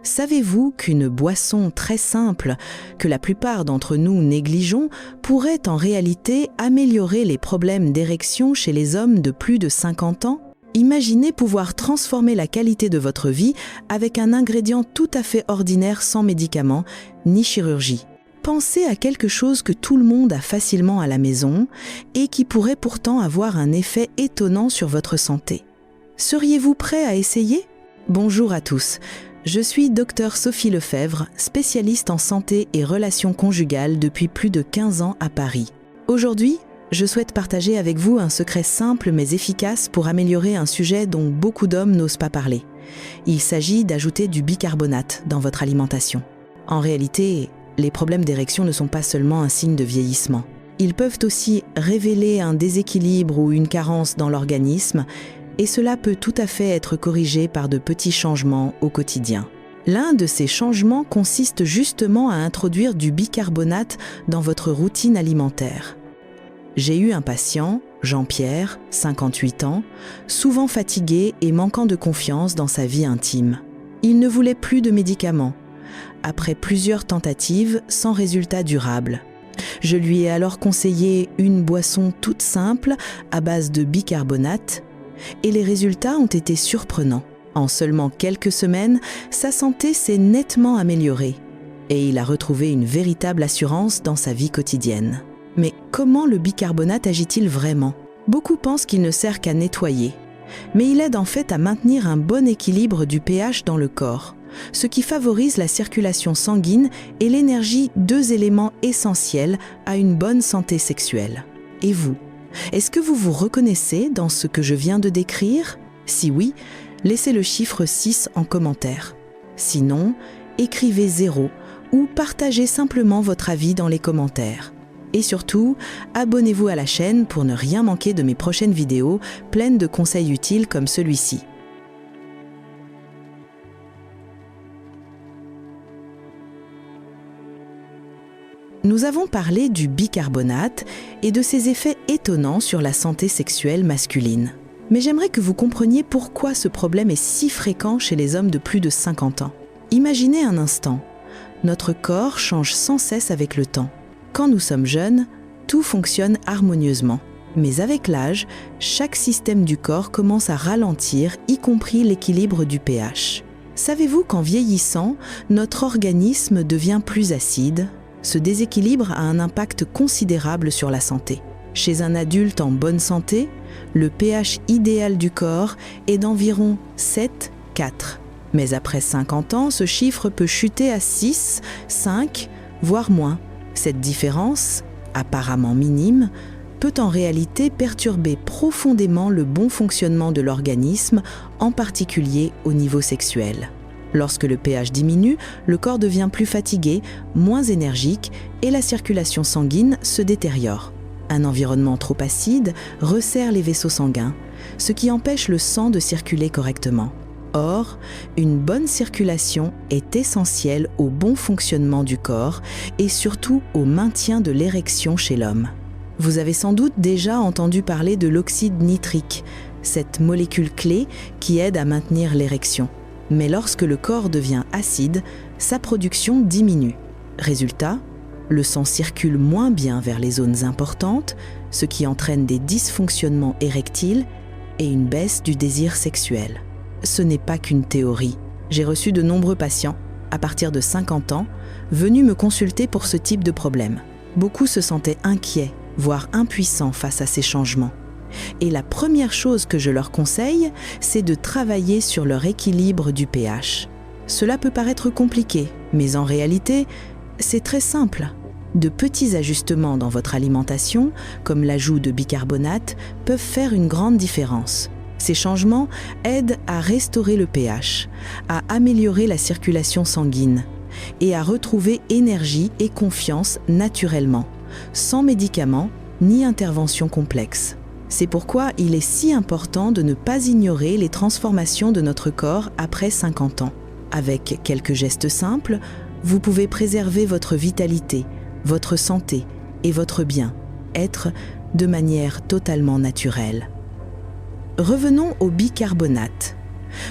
Savez-vous qu'une boisson très simple, que la plupart d'entre nous négligeons, pourrait en réalité améliorer les problèmes d'érection chez les hommes de plus de 50 ans ? Imaginez pouvoir transformer la qualité de votre vie avec un ingrédient tout à fait ordinaire sans médicaments ni chirurgie. Pensez à quelque chose que tout le monde a facilement à la maison et qui pourrait pourtant avoir un effet étonnant sur votre santé. Seriez-vous prêt à essayer ? Bonjour à tous. Je suis Dr Sophie Lefebvre, spécialiste en santé et relations conjugales depuis plus de 15 ans à Paris. Aujourd'hui, je souhaite partager avec vous un secret simple mais efficace pour améliorer un sujet dont beaucoup d'hommes n'osent pas parler. Il s'agit d'ajouter du bicarbonate dans votre alimentation. En réalité, les problèmes d'érection ne sont pas seulement un signe de vieillissement. Ils peuvent aussi révéler un déséquilibre ou une carence dans l'organisme, et cela peut tout à fait être corrigé par de petits changements au quotidien. L'un de ces changements consiste justement à introduire du bicarbonate dans votre routine alimentaire. J'ai eu un patient, Jean-Pierre, 58 ans, souvent fatigué et manquant de confiance dans sa vie intime. Il ne voulait plus de médicaments, après plusieurs tentatives sans résultat durable. Je lui ai alors conseillé une boisson toute simple à base de bicarbonate, et les résultats ont été surprenants. En seulement quelques semaines, sa santé s'est nettement améliorée et il a retrouvé une véritable assurance dans sa vie quotidienne. Mais comment le bicarbonate agit-il vraiment ? Beaucoup pensent qu'il ne sert qu'à nettoyer, mais il aide en fait à maintenir un bon équilibre du pH dans le corps, ce qui favorise la circulation sanguine et l'énergie, deux éléments essentiels à une bonne santé sexuelle. Et vous ? Est-ce que vous vous reconnaissez dans ce que je viens de décrire ? Si oui, laissez le chiffre 6 en commentaire. Sinon, écrivez 0 ou partagez simplement votre avis dans les commentaires. Et surtout, abonnez-vous à la chaîne pour ne rien manquer de mes prochaines vidéos pleines de conseils utiles comme celui-ci. Nous avons parlé du bicarbonate et de ses effets étonnants sur la santé sexuelle masculine. Mais j'aimerais que vous compreniez pourquoi ce problème est si fréquent chez les hommes de plus de 50 ans. Imaginez un instant, notre corps change sans cesse avec le temps. Quand nous sommes jeunes, tout fonctionne harmonieusement. Mais avec l'âge, chaque système du corps commence à ralentir, y compris l'équilibre du pH. Savez-vous qu'en vieillissant, notre organisme devient plus acide ? Ce déséquilibre a un impact considérable sur la santé. Chez un adulte en bonne santé, le pH idéal du corps est d'environ 7,4. Mais après 50 ans, ce chiffre peut chuter à 6, 5, voire moins. Cette différence, apparemment minime, peut en réalité perturber profondément le bon fonctionnement de l'organisme, en particulier au niveau sexuel. Lorsque le pH diminue, le corps devient plus fatigué, moins énergique et la circulation sanguine se détériore. Un environnement trop acide resserre les vaisseaux sanguins, ce qui empêche le sang de circuler correctement. Or, une bonne circulation est essentielle au bon fonctionnement du corps et surtout au maintien de l'érection chez l'homme. Vous avez sans doute déjà entendu parler de l'oxyde nitrique, cette molécule clé qui aide à maintenir l'érection. Mais lorsque le corps devient acide, sa production diminue. Résultat, le sang circule moins bien vers les zones importantes, ce qui entraîne des dysfonctionnements érectiles et une baisse du désir sexuel. Ce n'est pas qu'une théorie. J'ai reçu de nombreux patients, à partir de 50 ans, venus me consulter pour ce type de problème. Beaucoup se sentaient inquiets, voire impuissants face à ces changements. Et la première chose que je leur conseille, c'est de travailler sur leur équilibre du pH. Cela peut paraître compliqué, mais en réalité, c'est très simple. De petits ajustements dans votre alimentation, comme l'ajout de bicarbonate, peuvent faire une grande différence. Ces changements aident à restaurer le pH, à améliorer la circulation sanguine et à retrouver énergie et confiance naturellement, sans médicaments ni intervention complexe. C'est pourquoi il est si important de ne pas ignorer les transformations de notre corps après 50 ans. Avec quelques gestes simples, vous pouvez préserver votre vitalité, votre santé et votre bien-être de manière totalement naturelle. Revenons au bicarbonate.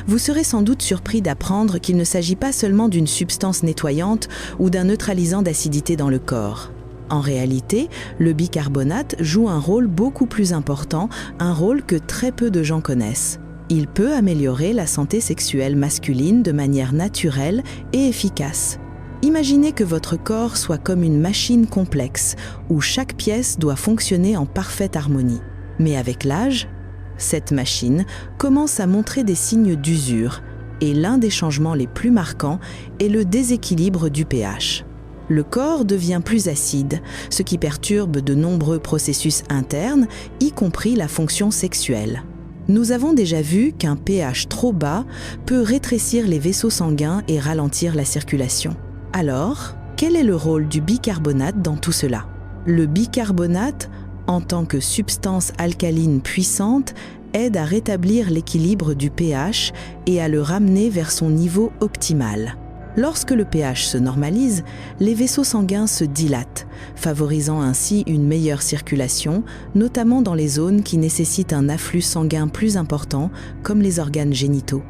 Vous serez sans doute surpris d'apprendre qu'il ne s'agit pas seulement d'une substance nettoyante ou d'un neutralisant d'acidité dans le corps. En réalité, le bicarbonate joue un rôle beaucoup plus important, un rôle que très peu de gens connaissent. Il peut améliorer la santé sexuelle masculine de manière naturelle et efficace. Imaginez que votre corps soit comme une machine complexe où chaque pièce doit fonctionner en parfaite harmonie. Mais avec l'âge, cette machine commence à montrer des signes d'usure et l'un des changements les plus marquants est le déséquilibre du pH. Le corps devient plus acide, ce qui perturbe de nombreux processus internes, y compris la fonction sexuelle. Nous avons déjà vu qu'un pH trop bas peut rétrécir les vaisseaux sanguins et ralentir la circulation. Alors, quel est le rôle du bicarbonate dans tout cela? Le bicarbonate, en tant que substance alcaline puissante, aide à rétablir l'équilibre du pH et à le ramener vers son niveau optimal. Lorsque le pH se normalise, les vaisseaux sanguins se dilatent, favorisant ainsi une meilleure circulation, notamment dans les zones qui nécessitent un afflux sanguin plus important, comme les organes génitaux.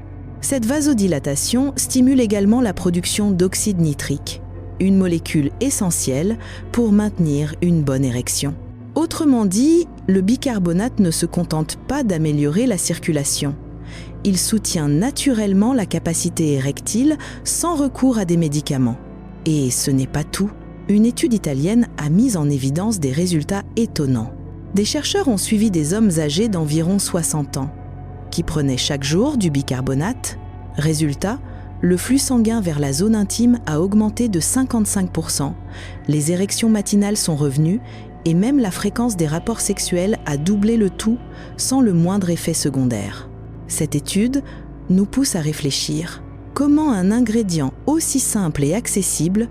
Cette vasodilatation stimule également la production d'oxyde nitrique, une molécule essentielle pour maintenir une bonne érection. Autrement dit, le bicarbonate ne se contente pas d'améliorer la circulation. Il soutient naturellement la capacité érectile sans recours à des médicaments. Et ce n'est pas tout. Une étude italienne a mis en évidence des résultats étonnants. Des chercheurs ont suivi des hommes âgés d'environ 60 ans, qui prenaient chaque jour du bicarbonate. Résultat, le flux sanguin vers la zone intime a augmenté de 55%, les érections matinales sont revenues et même la fréquence des rapports sexuels a doublé, le tout sans le moindre effet secondaire. Cette étude nous pousse à réfléchir. Comment un ingrédient aussi simple et accessible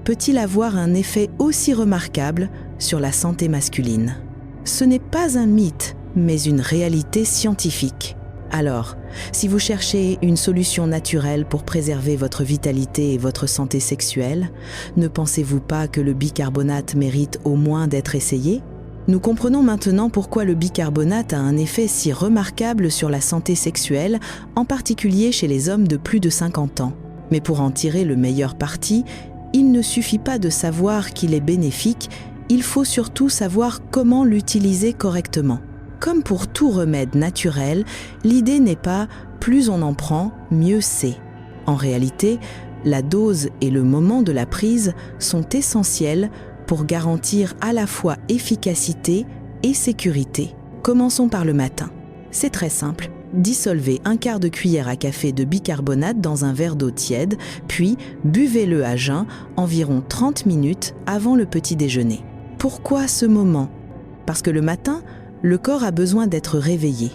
peut-il avoir un effet aussi remarquable sur la santé masculine? Ce n'est pas un mythe, mais une réalité scientifique. Alors, si vous cherchez une solution naturelle pour préserver votre vitalité et votre santé sexuelle, ne pensez-vous pas que le bicarbonate mérite au moins d'être essayé? Nous comprenons maintenant pourquoi le bicarbonate a un effet si remarquable sur la santé sexuelle, en particulier chez les hommes de plus de 50 ans. Mais pour en tirer le meilleur parti, il ne suffit pas de savoir qu'il est bénéfique, il faut surtout savoir comment l'utiliser correctement. Comme pour tout remède naturel, l'idée n'est pas « plus on en prend, mieux c'est ». En réalité, la dose et le moment de la prise sont essentiels pour garantir à la fois efficacité et sécurité. Commençons par le matin. C'est très simple. Dissolvez un quart de cuillère à café de bicarbonate dans un verre d'eau tiède, puis buvez-le à jeun environ 30 minutes avant le petit déjeuner. Pourquoi ce moment? Parce que le matin, le corps a besoin d'être réveillé.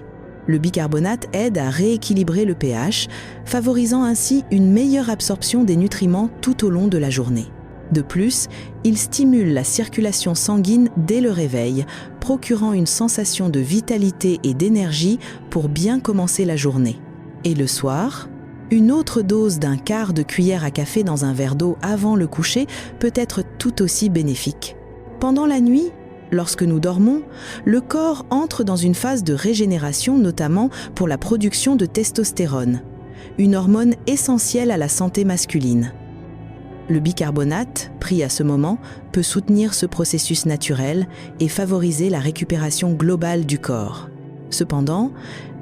Le bicarbonate aide à rééquilibrer le pH, favorisant ainsi une meilleure absorption des nutriments tout au long de la journée. De plus, il stimule la circulation sanguine dès le réveil, procurant une sensation de vitalité et d'énergie pour bien commencer la journée. Et le soir, une autre dose d'un quart de cuillère à café dans un verre d'eau avant le coucher peut être tout aussi bénéfique. Pendant la nuit, lorsque nous dormons, le corps entre dans une phase de régénération, notamment pour la production de testostérone, une hormone essentielle à la santé masculine. Le bicarbonate, pris à ce moment, peut soutenir ce processus naturel et favoriser la récupération globale du corps. Cependant,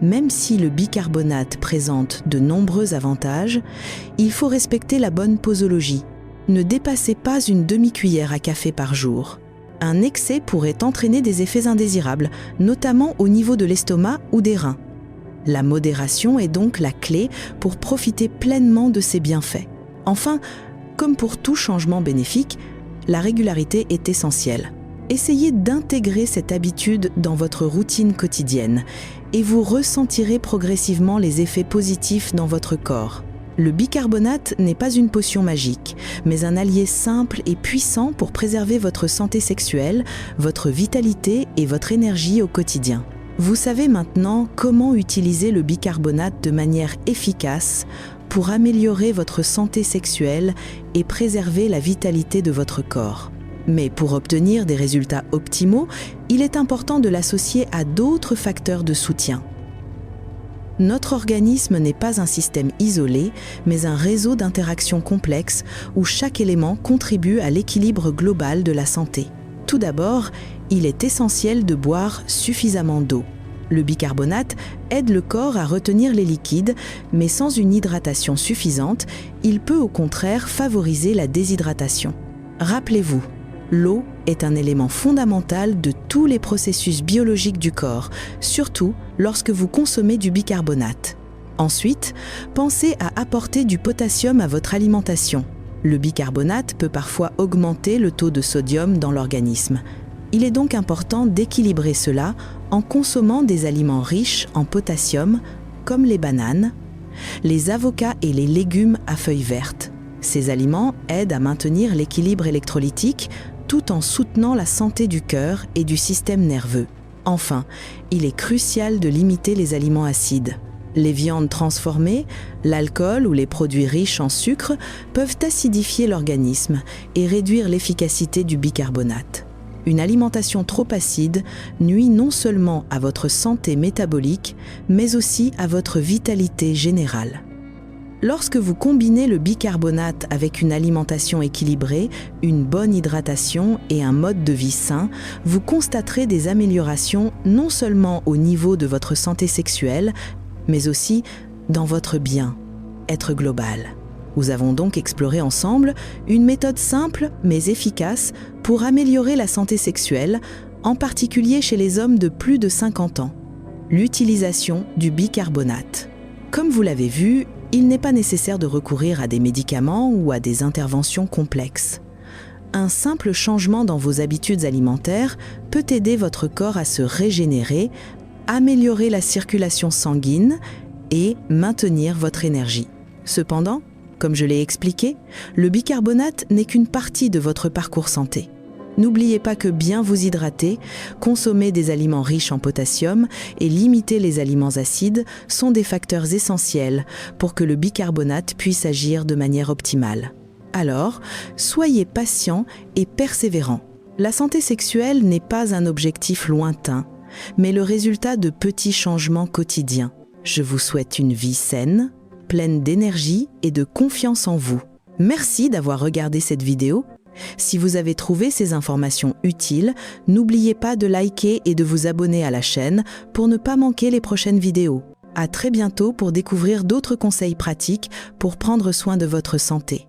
même si le bicarbonate présente de nombreux avantages, il faut respecter la bonne posologie. Ne dépassez pas une demi-cuillère à café par jour. Un excès pourrait entraîner des effets indésirables, notamment au niveau de l'estomac ou des reins. La modération est donc la clé pour profiter pleinement de ses bienfaits. Enfin, comme pour tout changement bénéfique, la régularité est essentielle. Essayez d'intégrer cette habitude dans votre routine quotidienne et vous ressentirez progressivement les effets positifs dans votre corps. Le bicarbonate n'est pas une potion magique, mais un allié simple et puissant pour préserver votre santé sexuelle, votre vitalité et votre énergie au quotidien. Vous savez maintenant comment utiliser le bicarbonate de manière efficace pour améliorer votre santé sexuelle et préserver la vitalité de votre corps. Mais pour obtenir des résultats optimaux, il est important de l'associer à d'autres facteurs de soutien. Notre organisme n'est pas un système isolé, mais un réseau d'interactions complexes où chaque élément contribue à l'équilibre global de la santé. Tout d'abord, il est essentiel de boire suffisamment d'eau. Le bicarbonate aide le corps à retenir les liquides, mais sans une hydratation suffisante, il peut au contraire favoriser la déshydratation. Rappelez-vous, l'eau est un élément fondamental de tous les processus biologiques du corps, surtout lorsque vous consommez du bicarbonate. Ensuite, pensez à apporter du potassium à votre alimentation. Le bicarbonate peut parfois augmenter le taux de sodium dans l'organisme. Il est donc important d'équilibrer cela en consommant des aliments riches en potassium, comme les bananes, les avocats et les légumes à feuilles vertes. Ces aliments aident à maintenir l'équilibre électrolytique tout en soutenant la santé du cœur et du système nerveux. Enfin, il est crucial de limiter les aliments acides. Les viandes transformées, l'alcool ou les produits riches en sucre peuvent acidifier l'organisme et réduire l'efficacité du bicarbonate. Une alimentation trop acide nuit non seulement à votre santé métabolique, mais aussi à votre vitalité générale. Lorsque vous combinez le bicarbonate avec une alimentation équilibrée, une bonne hydratation et un mode de vie sain, vous constaterez des améliorations non seulement au niveau de votre santé sexuelle, mais aussi dans votre bien-être global. Nous avons donc exploré ensemble une méthode simple mais efficace pour améliorer la santé sexuelle, en particulier chez les hommes de plus de 50 ans. L'utilisation du bicarbonate. Comme vous l'avez vu, il n'est pas nécessaire de recourir à des médicaments ou à des interventions complexes. Un simple changement dans vos habitudes alimentaires peut aider votre corps à se régénérer, améliorer la circulation sanguine et maintenir votre énergie. Cependant, comme je l'ai expliqué, le bicarbonate n'est qu'une partie de votre parcours santé. N'oubliez pas que bien vous hydrater, consommer des aliments riches en potassium et limiter les aliments acides sont des facteurs essentiels pour que le bicarbonate puisse agir de manière optimale. Alors, soyez patient et persévérant. La santé sexuelle n'est pas un objectif lointain, mais le résultat de petits changements quotidiens. Je vous souhaite une vie saine, pleine d'énergie et de confiance en vous. Merci d'avoir regardé cette vidéo. Si vous avez trouvé ces informations utiles, n'oubliez pas de liker et de vous abonner à la chaîne pour ne pas manquer les prochaines vidéos. À très bientôt pour découvrir d'autres conseils pratiques pour prendre soin de votre santé.